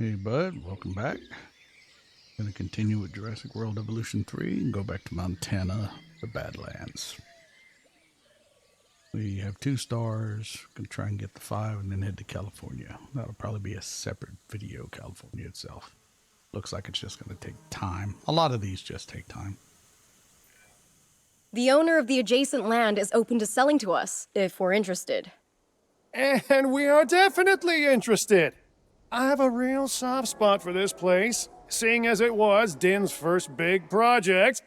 Hey bud, welcome back. Gonna continue with Jurassic World Evolution 3 and go back to Montana, the Badlands. We have 2 stars, gonna try and get the 5 and then head to California. That'll probably be a separate video, California itself. Looks like it's just gonna take time. A lot of these just take time. The owner of the adjacent land is open to selling to us, if we're interested. And we are definitely interested. I have a real soft spot for this place, seeing as it was Din's first big project.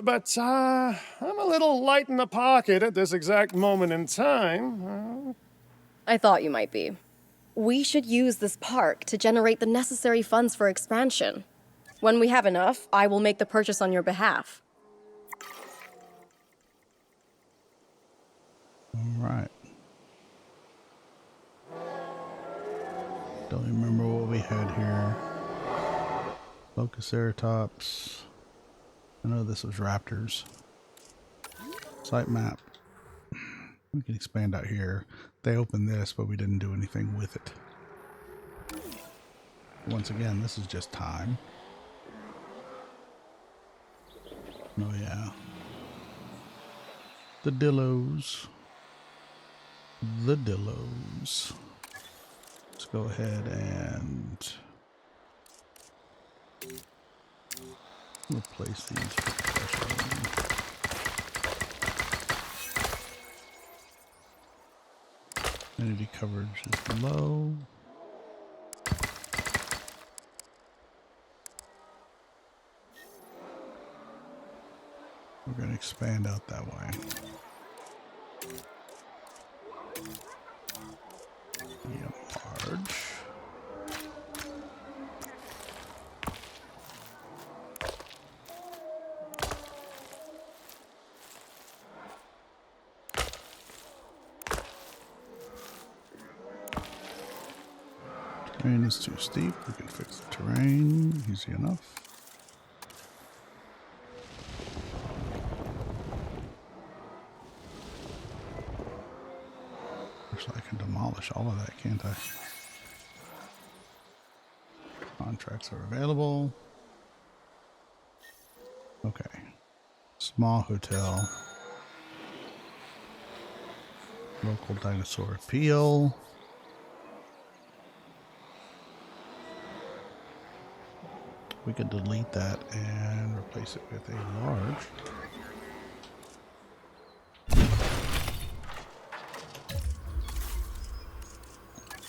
But I'm a little light in the pocket at this exact moment in time. I thought you might be. We should use this park to generate the necessary funds for expansion. When we have enough, I will make the purchase on your behalf. Alright. Don't remember what we had here. Locuceratops. I know this was raptors. Site map. We can expand out here. They opened this, but we didn't do anything with it. Once again, this is just time. Oh yeah. The Dillos. The Dillos. Let's go ahead and replace these with pressure. Humidity coverage is low. We're going to expand out that way. Medium large. Terrain is too steep. We can fix the terrain. Easy enough. Actually, I can demolish all of that, can't I? Contracts are available. Okay. Small hotel. Local dinosaur appeal. We could delete that and replace it with a large.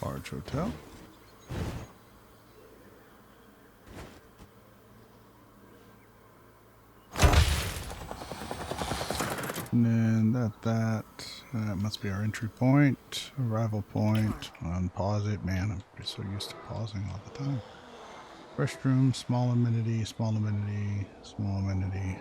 Large hotel. And then that must be our entry point, arrival point. Unpause it, man. I'm so used to pausing all the time. Restroom, small amenity, small amenity, small amenity.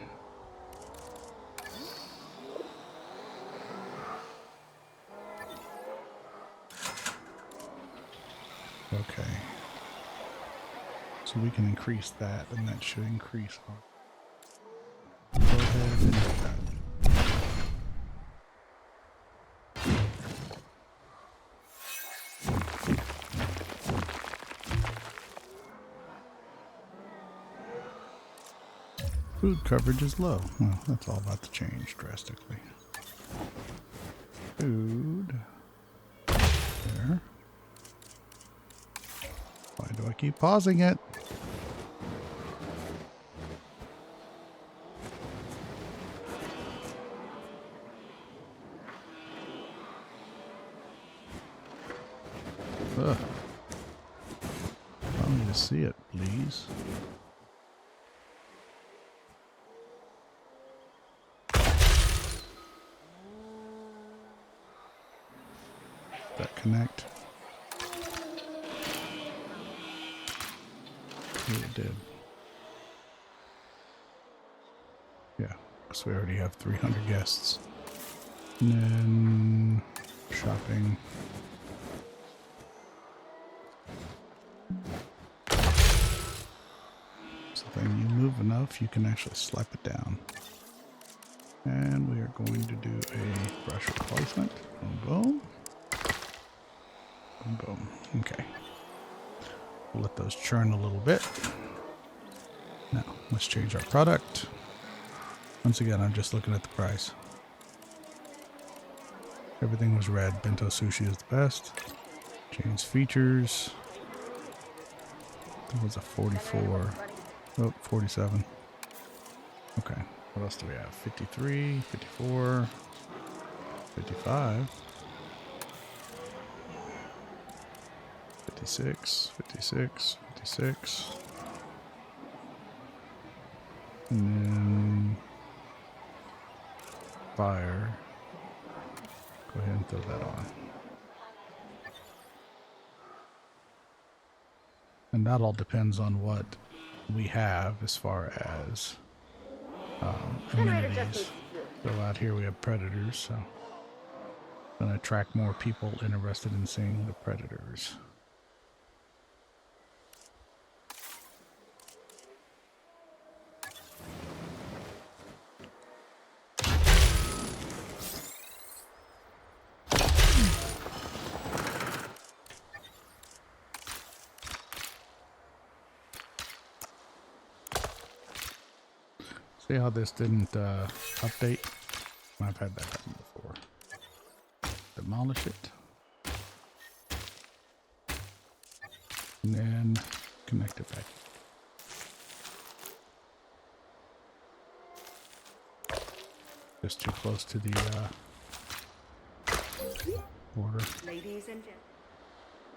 Okay. So we can increase that, and that should increase our... Go ahead and do that. Food coverage is low. Well, that's all about to change drastically. Food. There. Why do I keep pausing it? Ugh. Allow me to see it, please. That connect? Yeah, it did. Yeah, because we already have 300 guests. And then shopping. So then you move enough, you can actually slap it down. And we are going to do a brush replacement. Boom, boom. Boom, boom. Okay. We'll let those churn a little bit. Now, let's change our product. Once again, I'm just looking at the price. Everything was red. Bento sushi is the best. Change features. That was a 44. Oh, 47. Okay. What else do we have? 53, 54, 55, 56, 56, 56. And then fire. Go ahead and throw that on. And that all depends on what we have as far as amenities. So out here we have predators, so going to attract more people interested in seeing the predators. See how this didn't update? I've had that happen before. Demolish it. And then connect it back. Just too close to the border. Ladies and gentlemen,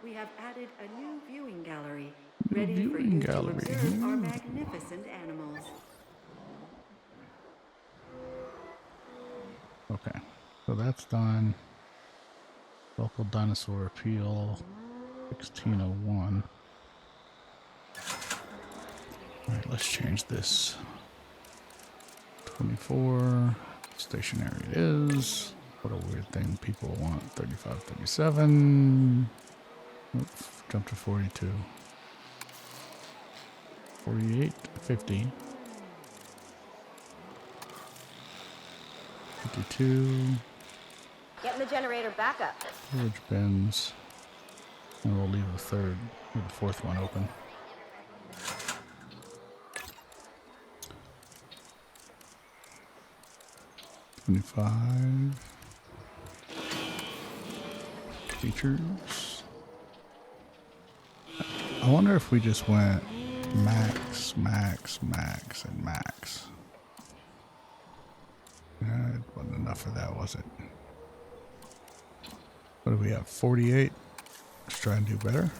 we have added a new viewing gallery, ready for Viewing you gallery. to observe our magnificent animals. Okay, so that's done. Local dinosaur appeal, 1601. All right, let's change this. 24, stationary it is. What a weird thing people want. 35, 37. Oops, jump to 42. 48, 50. 52. Getting the generator back up. Storage bins. And we'll leave the third or the fourth one open. $25. Features. I wonder if we just went max, max, max, and max. It wasn't enough of that, was it? What do we have? 48. Let's try and do better.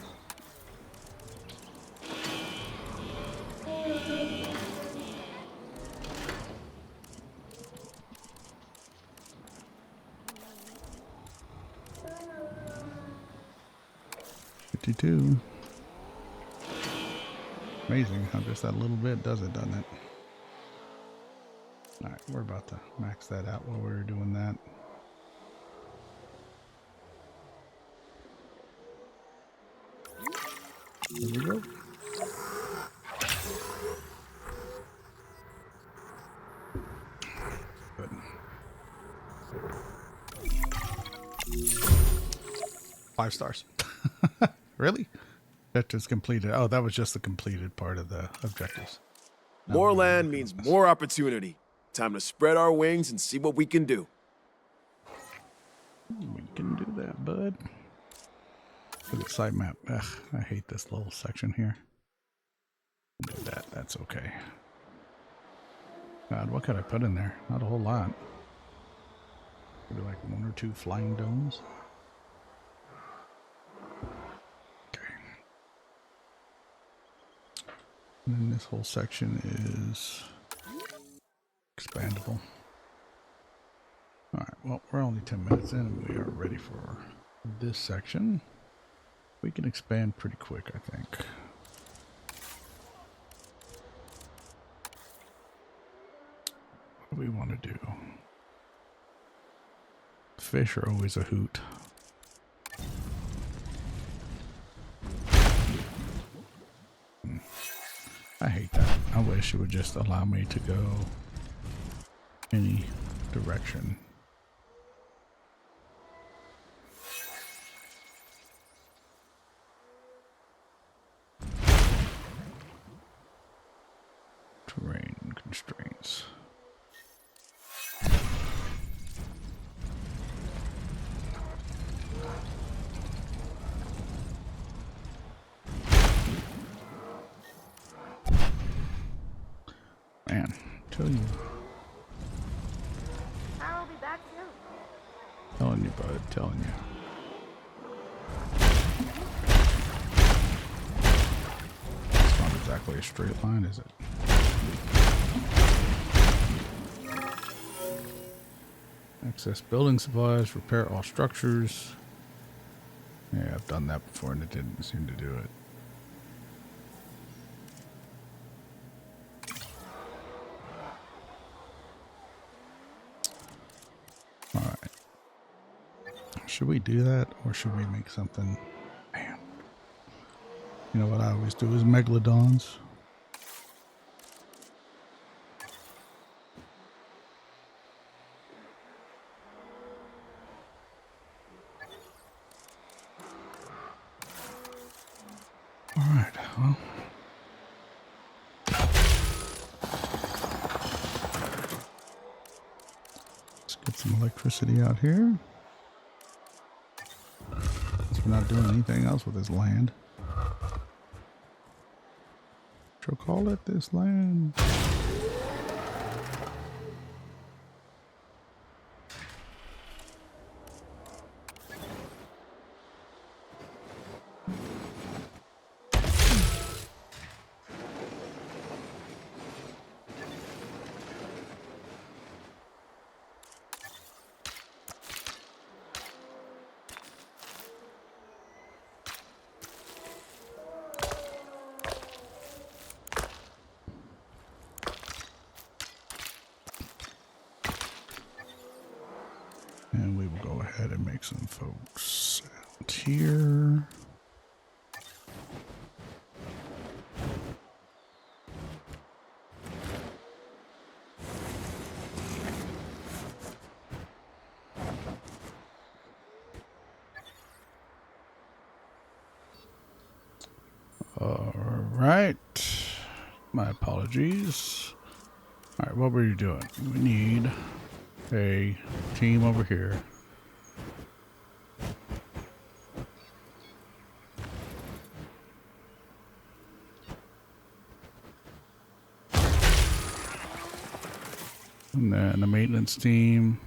$52. Amazing how just that little bit does it, doesn't it? Alright, we're about to max that out while we were doing that. There we go. Good. Five stars. Really? That just completed. Oh, that was just the completed part of the objectives. More land means more opportunity. Time to spread our wings and see what we can do. We can do that, bud. Look at the site map. Ugh, I hate this little section here. Do that. That's okay. God, what could I put in there? Not a whole lot. Maybe like one or two flying domes. Okay. And then this whole section is expandable. Alright, well, we're only 10 minutes in and we are ready for this section. We can expand pretty quick, I think. What do we want to do? Fish are always a hoot. I hate that. I wish it would just allow me to go any direction. constraints. Man, tell you. I'll be back soon. Telling you, bud, telling you. It's not exactly a straight line, is it? Access building supplies, repair all structures. Yeah, I've done that before and it didn't seem to do it. Alright. Should we do that or should we make something? Man. You know what I always do is megalodons. Alright, well. Let's get some electricity out here. Since we're not doing anything else with this land. She'll call it this land. And we will go ahead and make some folks out here. All right. My apologies. All right, what were you doing? We need a team over here. And then a maintenance team.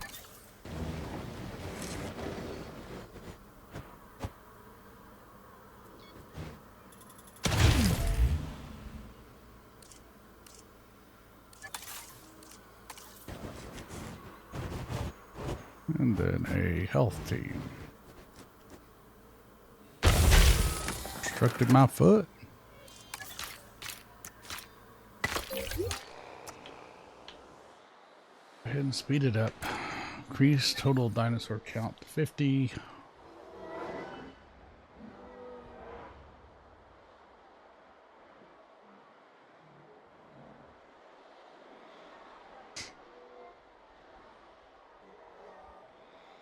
And then a health team. Obstructed my foot. Go ahead and speed it up. Increase total dinosaur count to 50.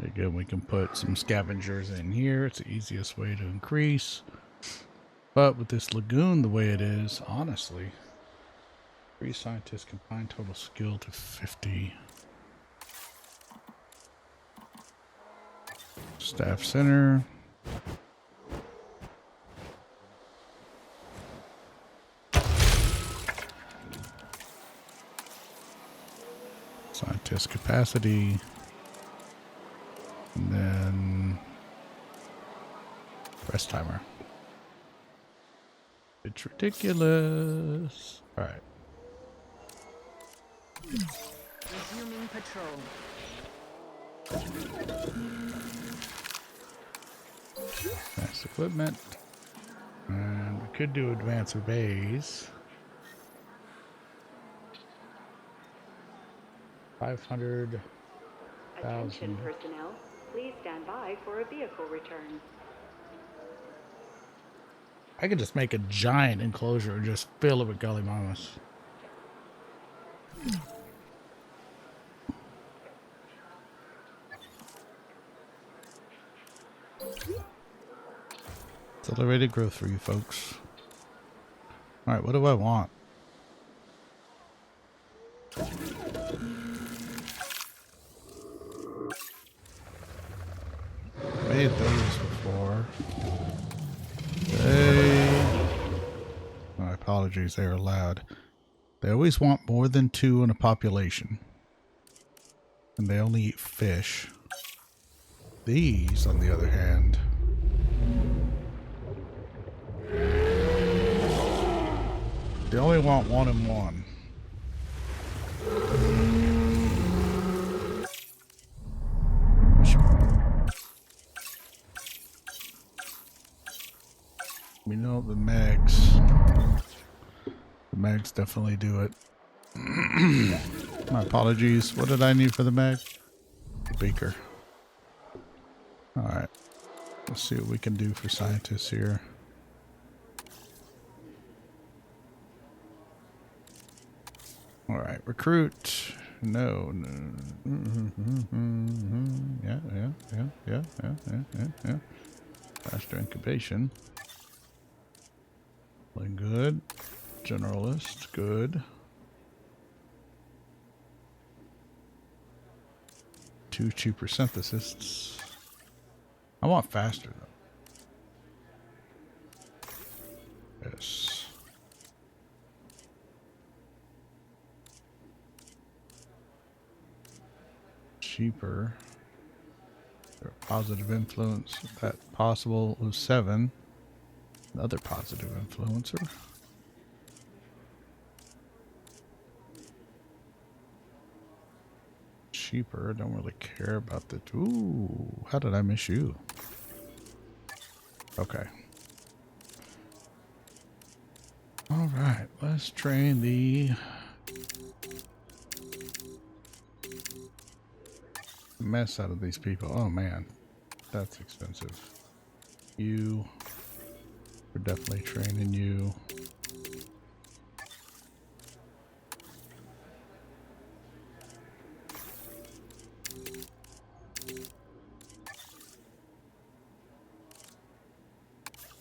Again, we can put some scavengers in here. It's the easiest way to increase. But with this lagoon the way it is, honestly, 3 scientists combine total skill to 50. Staff center. Scientist capacity. And then rest timer. It's ridiculous. All right. Resuming patrol. Advanced equipment. And we could do advanced bays. 500,000. Attention personnel, please stand by for a vehicle return. I could just make a giant enclosure and just fill it with gully mamas. Accelerated growth for you folks. Alright, what do I want? Made those before. My apologies, they are loud. They always want more than 2 in a population. And they only eat fish. These, on the other hand, they only want 1 and 1. We know the Megs. The Megs definitely do it. My apologies. What did I need for the Meg? The beaker. Alright. Let's see what we can do for scientists here. Alright, recruit. No. Yeah. Faster incubation. Playing good. Generalist, good. 2 cheaper synthesists. I want faster though. Yes. Cheaper. Positive influence. That possible was 7. Another positive influencer. Cheaper. Don't really care about the. Ooh, how did I miss you? Okay. All right. Let's train the mess out of these people. Oh man, that's expensive. You. We're definitely training you.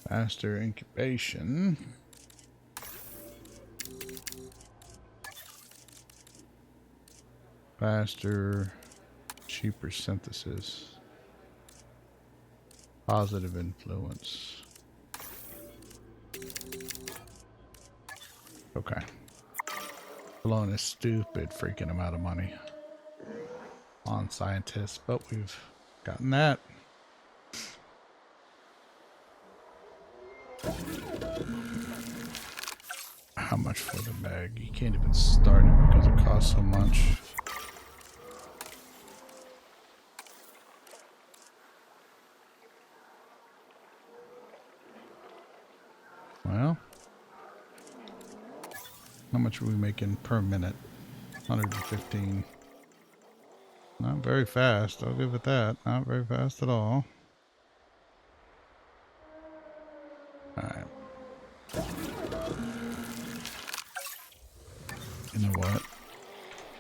Faster incubation. Faster, cheaper synthesis. Positive influence. Okay. Alone a stupid freaking amount of money on scientists, but we've gotten that. How much for the bag? You can't even start it because it costs so much. Well, how much are we making per minute? 115. Not very fast, I'll give it that. Not very fast at all. Alright. You know what?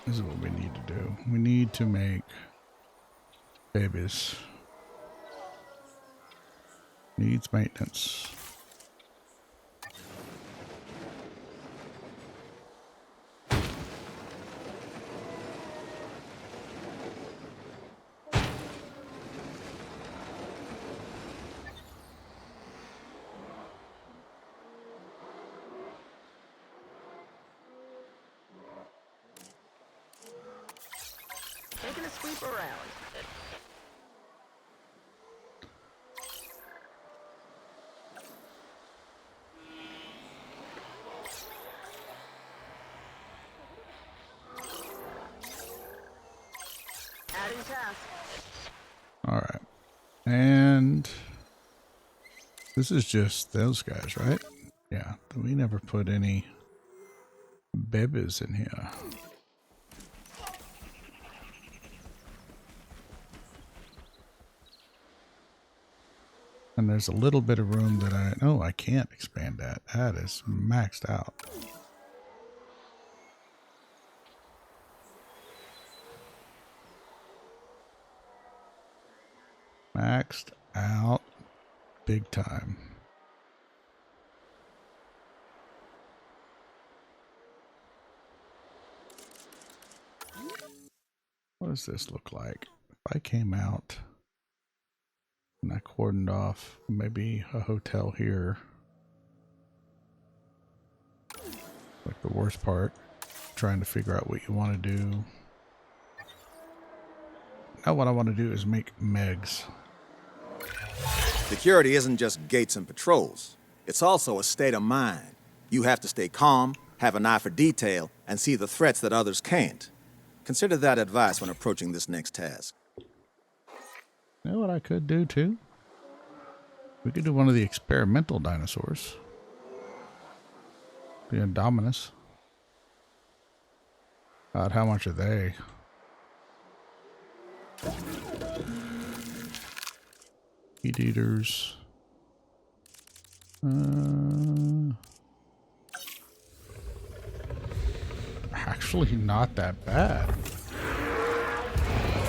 This is what we need to do. We need to make babies. Needs maintenance. Taking a sweep around. Adding task. Alright. And this is just those guys, right? Yeah. We never put any babies in here. And there's a little bit of room that I can't expand that. That is maxed out. Maxed out big time. does this look like? If I came out and I cordoned off maybe a hotel here. Like the worst part, trying to figure out what you want to do. Now what I want to do is make Megs. Security isn't just gates and patrols. It's also a state of mind. You have to stay calm, have an eye for detail, and see the threats that others can't. Consider that advice when approaching this next task. You know what I could do too? We could do one of the experimental dinosaurs. The Indominus. God, how much are they? Meat eaters. Actually not that bad.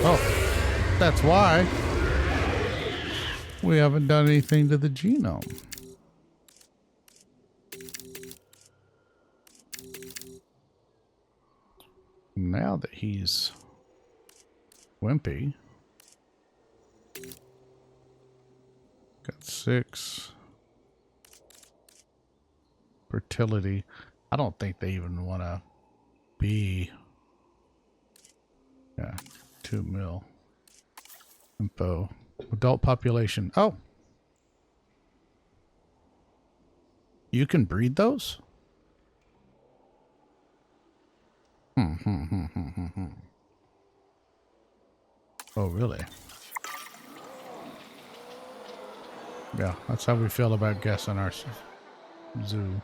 Oh, that's why we haven't done anything to the genome. Now that he's wimpy, got 6 fertility. I don't think they even want to be. Yeah, 2 mil info. Adult population. Oh, you can breed those? Oh, really? Yeah, that's how we feel about guests in our zoo.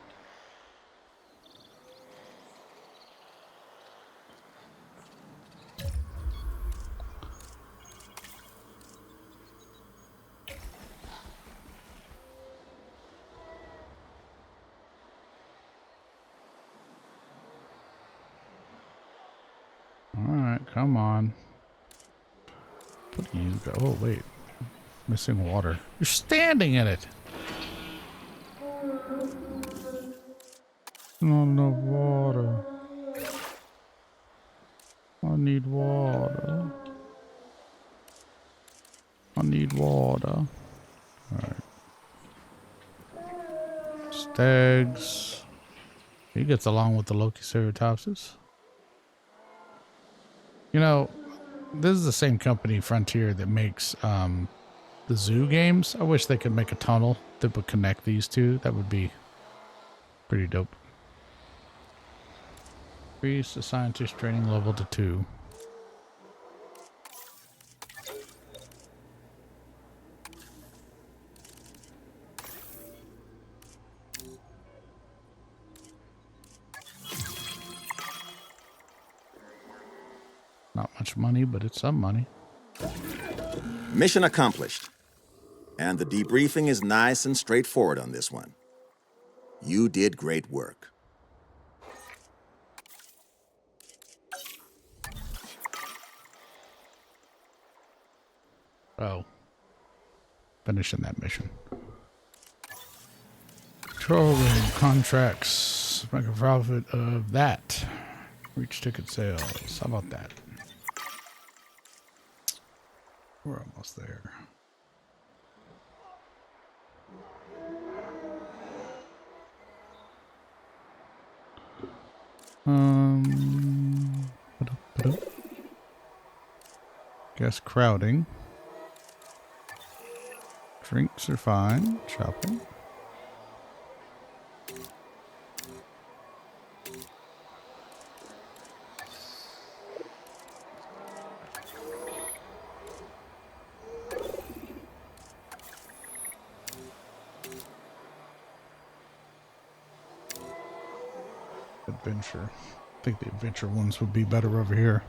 Alright, come on. What do you go? Oh, wait. Missing water. You're standing in it! Not enough water. I need water. I need water. Alright. Stags. He gets along with the Lokiceratopsis. You know, this is the same company, Frontier, that makes the zoo games. I wish they could make a tunnel that would connect these two. That would be pretty dope. Increase the scientist training level to 2. Not much money, but it's some money. Mission accomplished. And the debriefing is nice and straightforward on this one. You did great work. Oh. Finishing that mission. Control room contracts. Make a profit of that. Reach ticket sales. How about that? We're almost there. Guess crowding. Drinks are fine. Shopping. Adventure. I think the adventure ones would be better over here.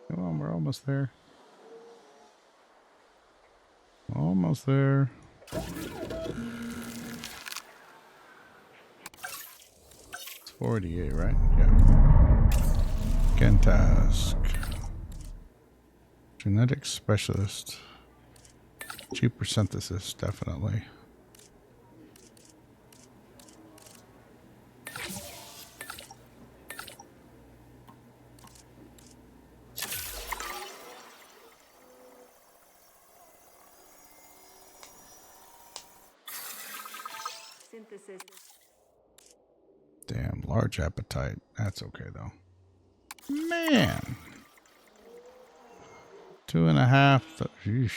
Come on, we're almost there. Almost there. It's 48, right? Yeah. Again, task. Genetics specialist. Cheaper synthesis, definitely. Synthesis. Damn, large appetite. That's okay though. Man. 2.5. Yeesh.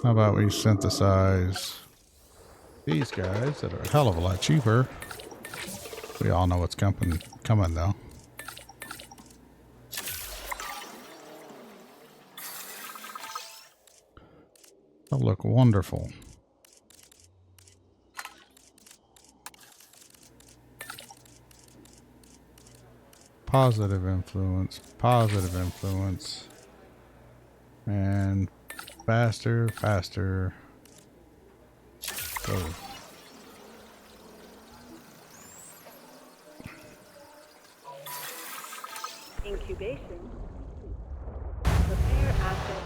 How about we synthesize these guys that are a hell of a lot cheaper? We all know what's coming though. They'll look wonderful. Positive influence, and faster. Go. Incubation. Prepare assets.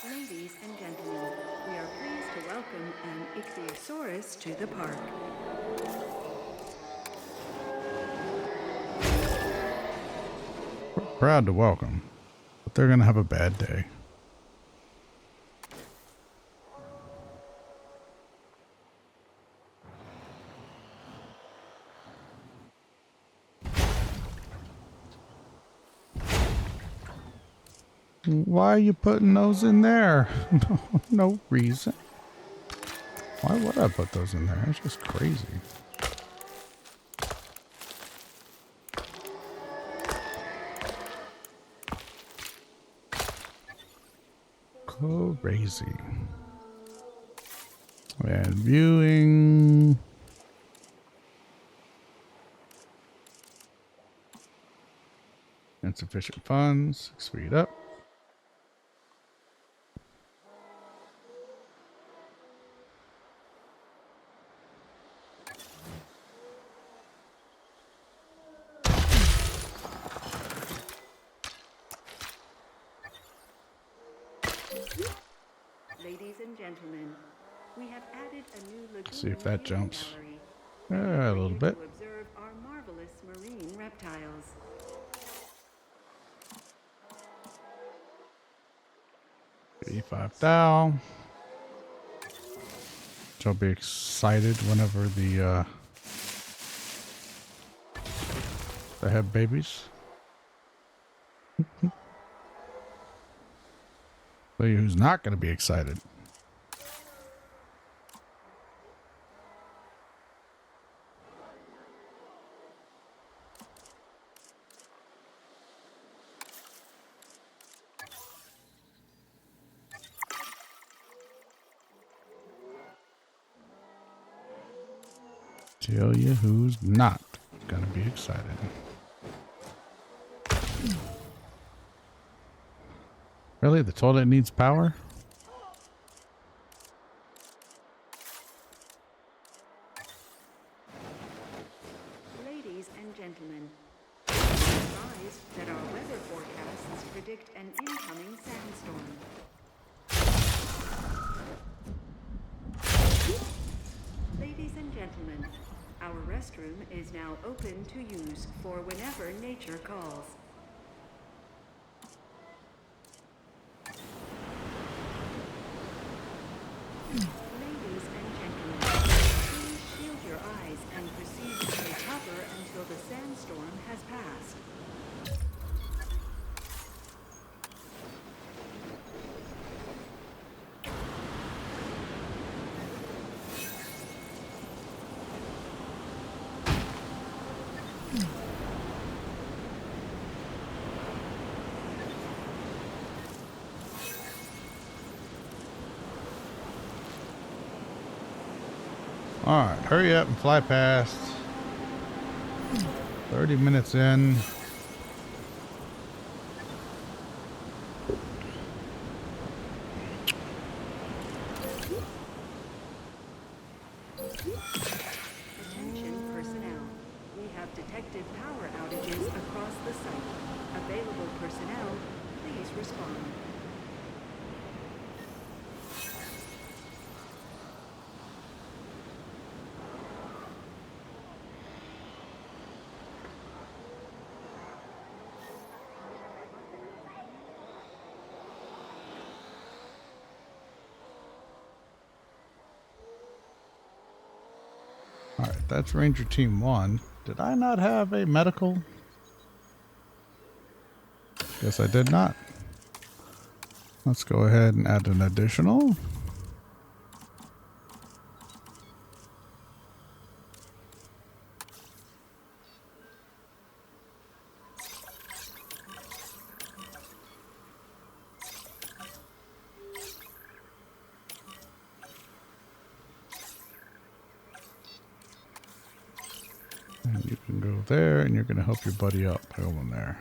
Ladies and gentlemen, we are pleased to welcome an ichthyosaurus to the park. We're proud to welcome, but they're gonna have a bad day. Why are you putting those in there? No reason. Why would I put those in there? It's just crazy. Crazy. And viewing. Insufficient funds. Speed up. Ladies and gentlemen, we have added a new lagoon See if that viewing jumps. gallery A little for you bit. to observe our marvelous marine reptiles. 85 thou. So I'll be excited whenever they have babies. Tell you who's not going to be excited. Tell you who's not going to be excited. Really? The toilet needs power? Ladies and gentlemen, be advised that our weather forecasts predict an incoming sandstorm. Ladies and gentlemen, our restroom is now open to use for whenever nature calls. Ladies and gentlemen, please shield your eyes and proceed to stay cover until the sandstorm has passed. Alright, hurry up and fly past. 30 minutes in. detected power outages across the site. Available personnel, please respond. All right, that's Ranger Team 1. Did I not have a medical? Guess I did not. Let's go ahead and add an additional. And you can go there, and you're going to help your buddy up. Go in there.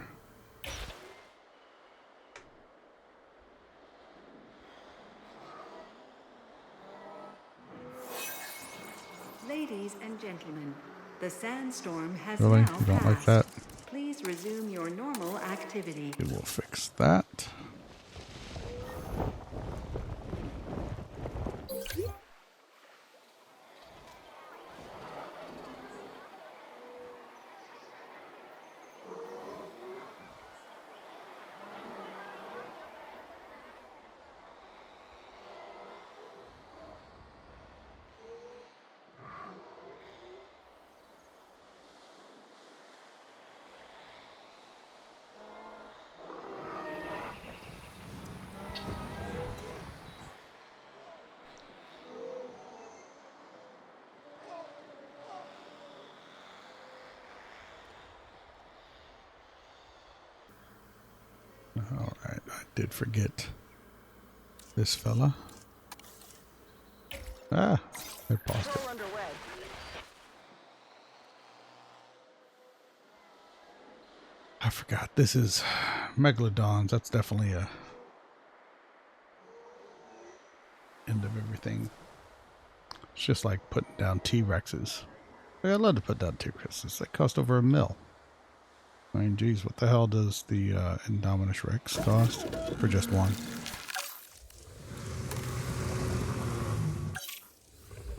Ladies and gentlemen, the sandstorm has Really? now You don't passed. like that? Please resume your normal activity. We will fix that. All right, I did forget this fella. Ah, I paused it. I forgot. This is Megalodons. That's definitely a end of everything. It's just like putting down T-Rexes. I'd love to put down T-Rexes. They cost over $1 million. I mean, geez, what the hell does the Indominus Rex cost for just one?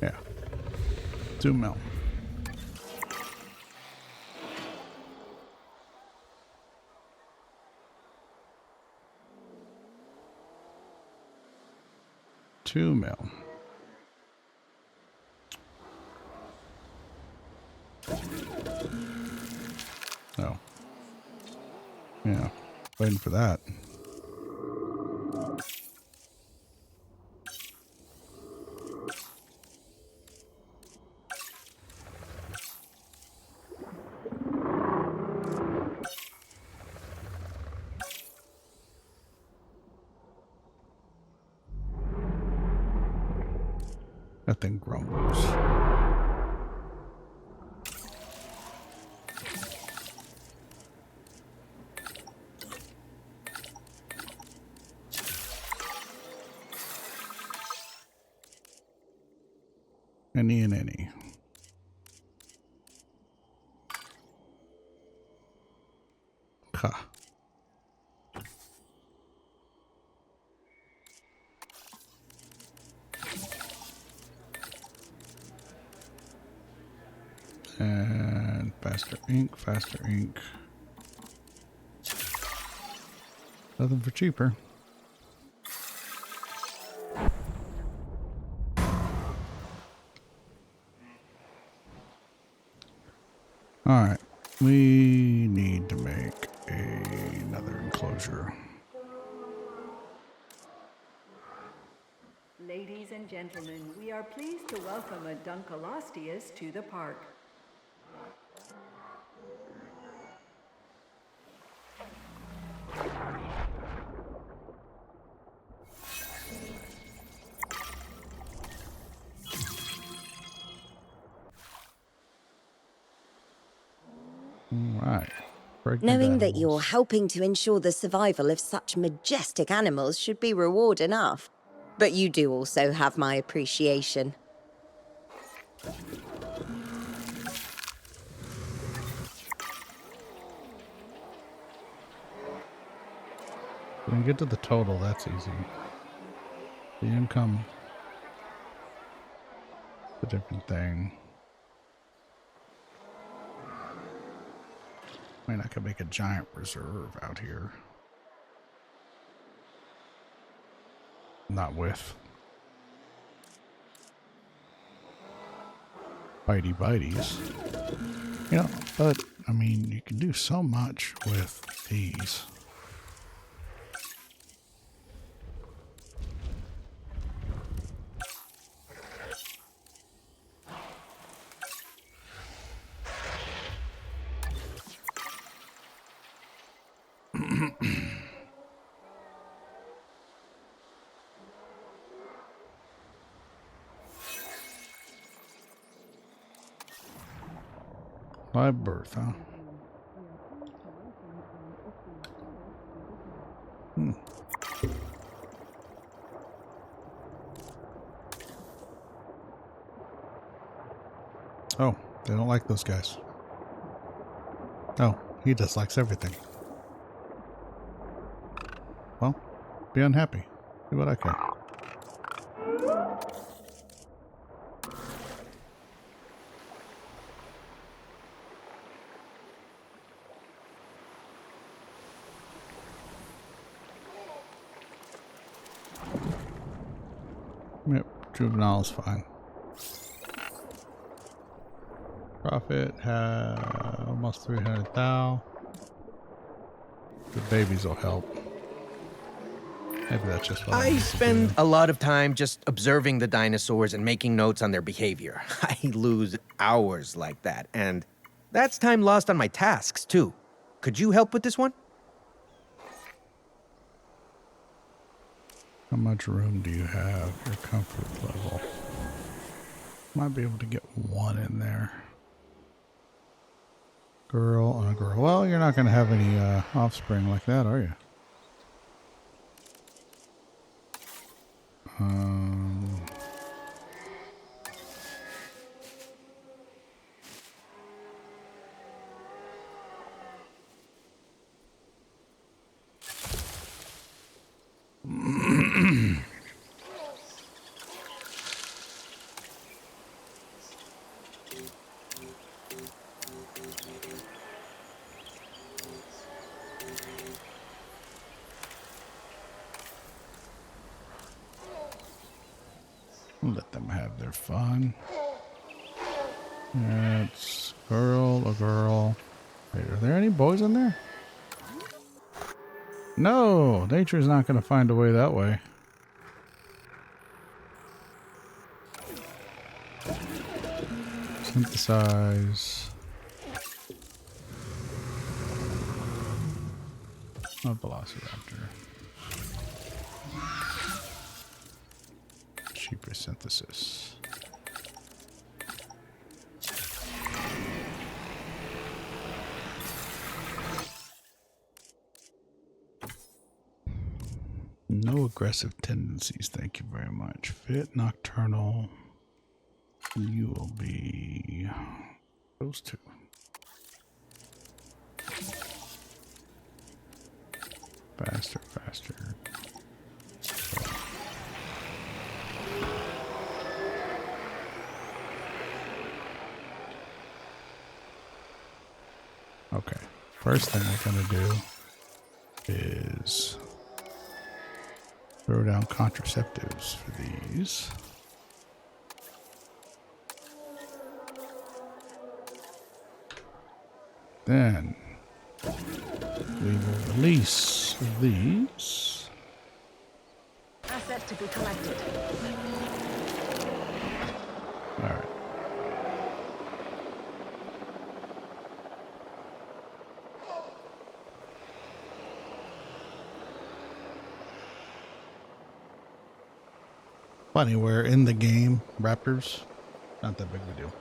Yeah, $2 million. $2 million. Oh. Yeah, waiting for that. That thing grumbles. Any and any. Ha. And faster ink, faster ink. Nothing for cheaper. Alright, we need to make another enclosure. Ladies and gentlemen, we are pleased to welcome a Dunkleosteus to the park. Alright. Knowing that you're helping to ensure the survival of such majestic animals should be reward enough. But you do also have my appreciation. When you get to the total, that's easy. The income, a different thing. I mean, I could make a giant reserve out here. Not with bitey bites. You know, but I mean, you can do so much with these. Live birth, huh? Oh, they don't like those guys. Oh, he dislikes everything. Well, be unhappy. Do what I can. Yep, juvenile's fine. Profit almost 300,000. The babies will help. Maybe that's just what I I need to spend do. a lot of time just observing the dinosaurs and making notes on their behavior. I lose hours like that, and that's time lost on my tasks, too. Could you help with this one? How much room do you have? Your comfort level. Might be able to get one in there. Girl and a girl. Well, you're not going to have any offspring like that, are you? Let them have their fun. That's girl, a girl. Wait, are there any boys in there? No, nature's not going to find a way that way. Synthesize. A velociraptor. Cheaper synthesis. No aggressive tendencies, thank you very much. Fit, nocturnal. You will be those two. Faster, faster. Okay, first thing we're gonna do is throw down contraceptives for these. Then we will release these. Asset to be collected. All right. Funny, where in the game, raptors, not that big of a deal.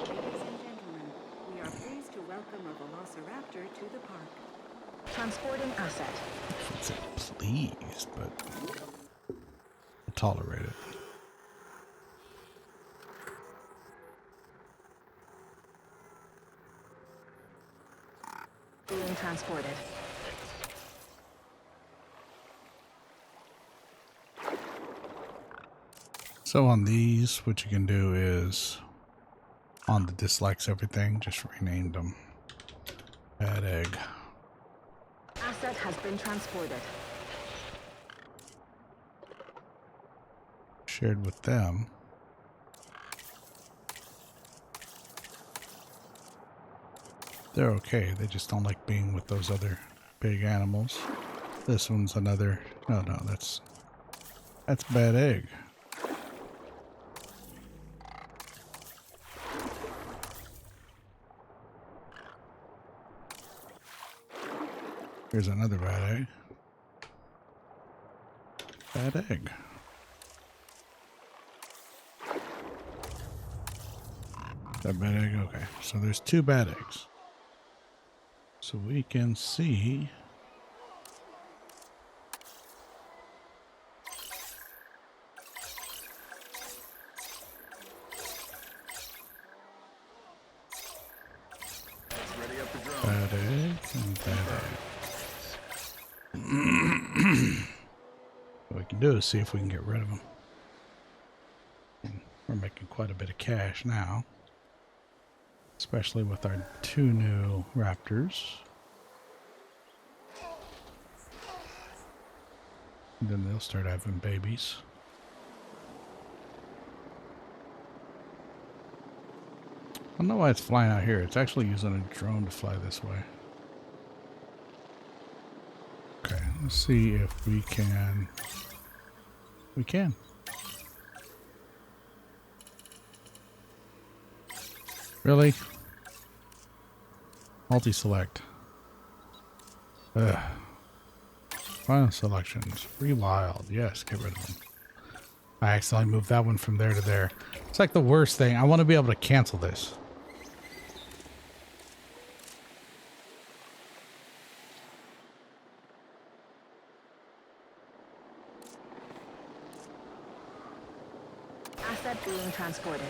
Ladies and gentlemen, we are pleased to welcome a velociraptor to the park. Transporting asset. I should say please, but I'll tolerate it. being transported. So on these, what you can do is, on the dislikes everything, just renamed them. Bad egg. Asset has been transported. Shared with them. They're okay, they just don't like being with those other big animals. This one's another, no, that's bad egg. Here's another bad egg. Bad egg. That bad egg? Okay. So there's 2 bad eggs. So we can see bad egg and bad egg. What we can do is see if we can get rid of them. We're making quite a bit of cash now, especially with our 2 new raptors. And then they'll start having babies. I don't know why it's flying out here. It's actually using a drone to fly this way. Okay, let's see if we can. We can. Really? Multi-select. Ugh. Final selections. Rewild. Yes, get rid of them. I accidentally moved that one from there to there. It's like the worst thing. I want to be able to cancel this. Asset being transported.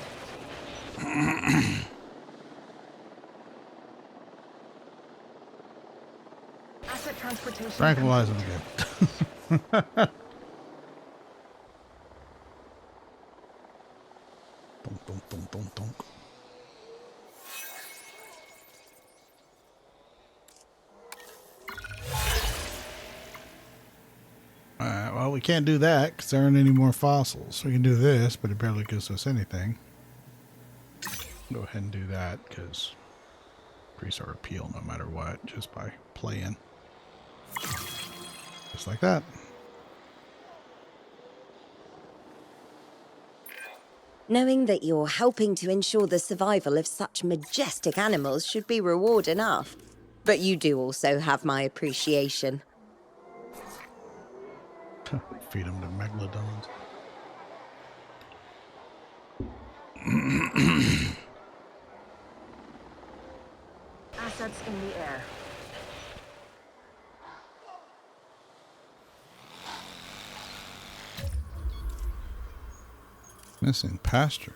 Asset transportation. Tranquilize them again. Dunk, dunk, dunk, dunk, dunk. Well, we can't do that because there aren't any more fossils. We can do this, but it barely gives us anything. Go ahead and do that because increase our appeal no matter what, just by playing. Just like that. Knowing that you're helping to ensure the survival of such majestic animals should be reward enough. But you do also have my appreciation. Feed them to megalodons. Assets in the air. Missing pasture.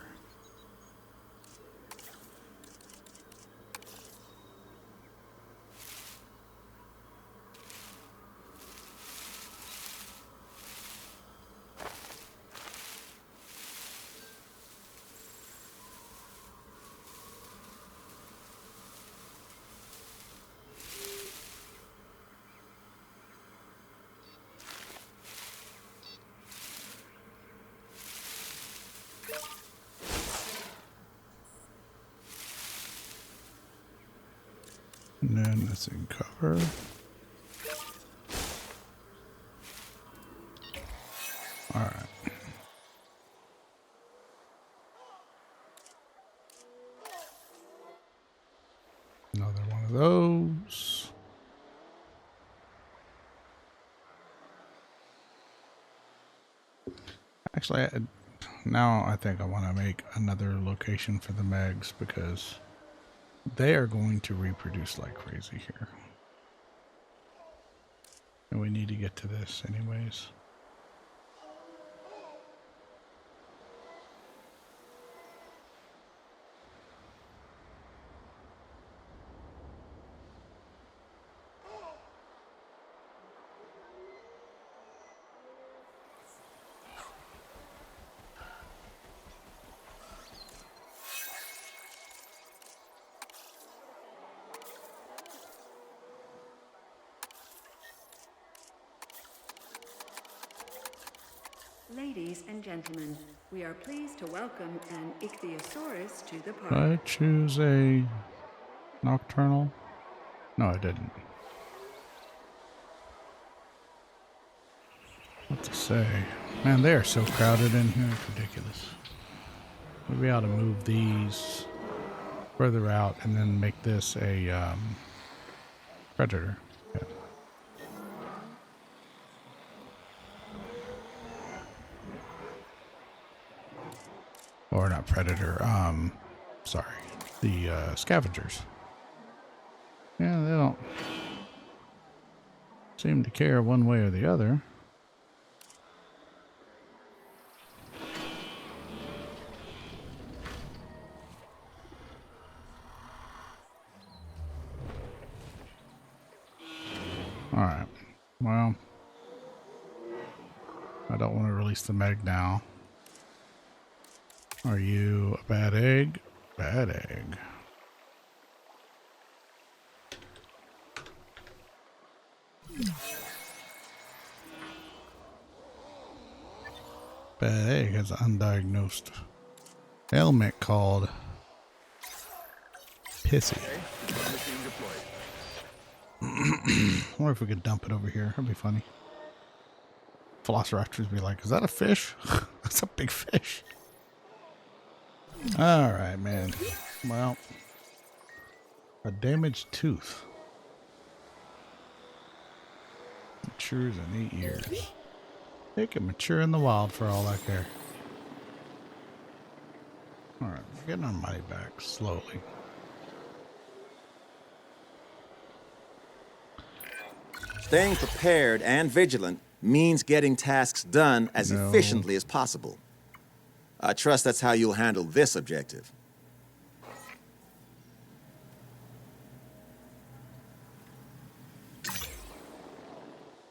And then that's in cover. All right. Another one of those. Actually, now I think I want to make another location for the Megs because they are going to reproduce like crazy here. And we need to get to this anyways. Ladies and gentlemen, we are pleased to welcome an ichthyosaurus to the park. Did I choose a nocturnal? No, I didn't. What to say? Man, they are so crowded in here. It's ridiculous. Maybe I ought to move these further out and then make this a predator. Yeah. Or not predator. Sorry. The scavengers. Yeah, they don't seem to care one way or the other. Alright. Well, I don't want to release the Meg now. Are you a bad egg? Bad egg. Bad egg has an undiagnosed ailment called pissy. I wonder if we could dump it over here. That'd be funny. Velociraptors be like, is that a fish? That's a big fish. Alright, man. Well, a damaged tooth. Matures in 8 years. They can mature in the wild for all I care. Alright, we're getting our money back slowly. Staying prepared and vigilant means getting tasks done as efficiently as possible. I trust that's how you'll handle this objective.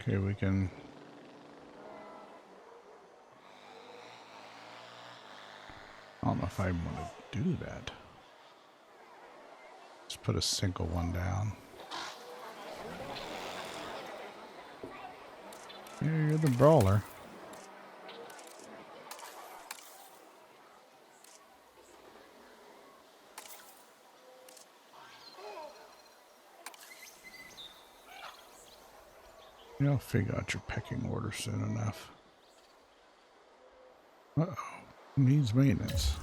Okay, we can... I don't know if I want to do that. Just put a single one down. Yeah, you're the brawler. You'll figure out your pecking order soon enough. Uh-oh. Needs maintenance.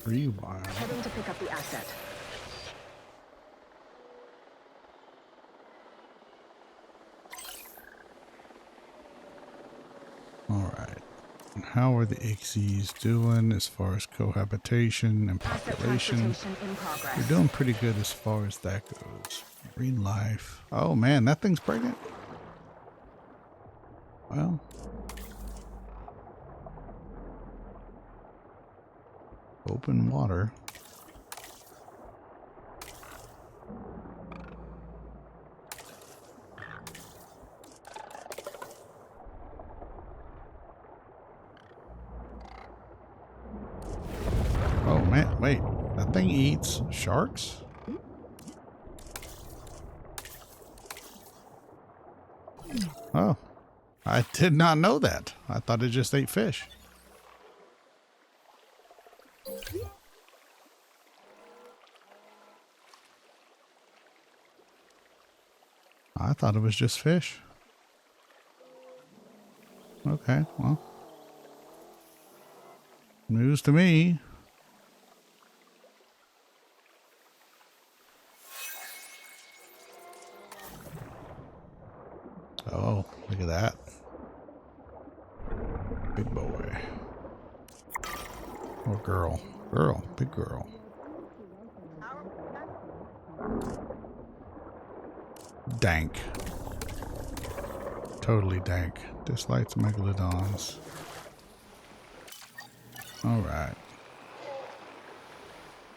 Rewild. Heading to pick up the asset. Alright. How are the Ixies doing as far as cohabitation and population? We're doing pretty good as far as that goes. Marine life. Oh man, that thing's pregnant. Well. Open water. Oh man, wait. That thing eats sharks? Oh. I did not know that. I thought it just ate fish. I thought it was just fish. Okay, well. News to me. Oh, look at that. Big boy. Or girl. Girl, big girl. Dank. Totally dank. Dislikes megalodons. Alright.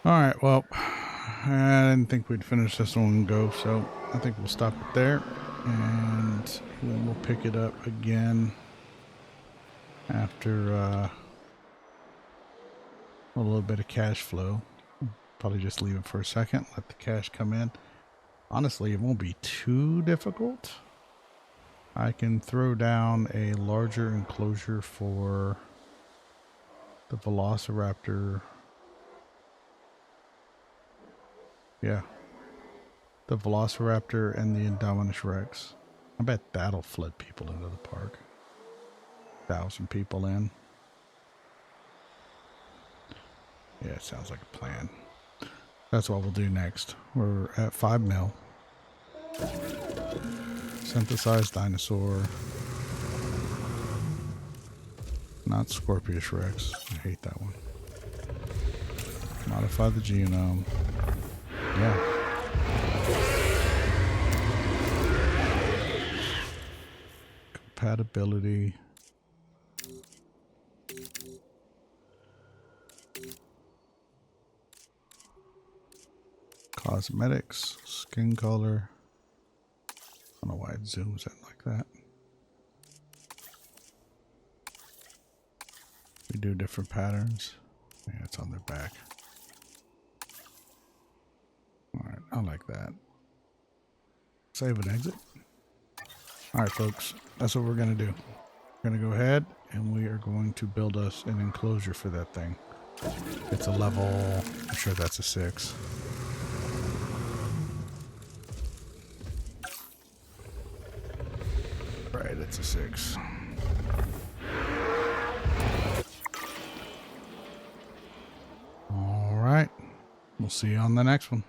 Alright, well, I didn't think we'd finish this one and go, so I think we'll stop it there. And then we'll pick it up again after a little bit of cash flow. Probably just leave it for a second, let the cash come in. Honestly, it won't be too difficult. I can throw down a larger enclosure for the Velociraptor. Yeah. The Velociraptor and the Indominus Rex. I bet that'll flood people into the park. 1,000 people in. Yeah, it sounds like a plan. That's what we'll do next. We're at 5 mil. Synthesized dinosaur. Not Scorpius Rex. I hate that one. Modify the genome. Yeah. Compatibility. Cosmetics. Skin color. I don't know why it zooms in like that. We do different patterns. Yeah, it's on their back. Alright, I like that. Save and exit. Alright folks, that's what we're going to do. We're going to go ahead and we are going to build us an enclosure for that thing. It's a level, I'm sure that's a 6. Right, it's a 6. Alright, we'll see you on the next one.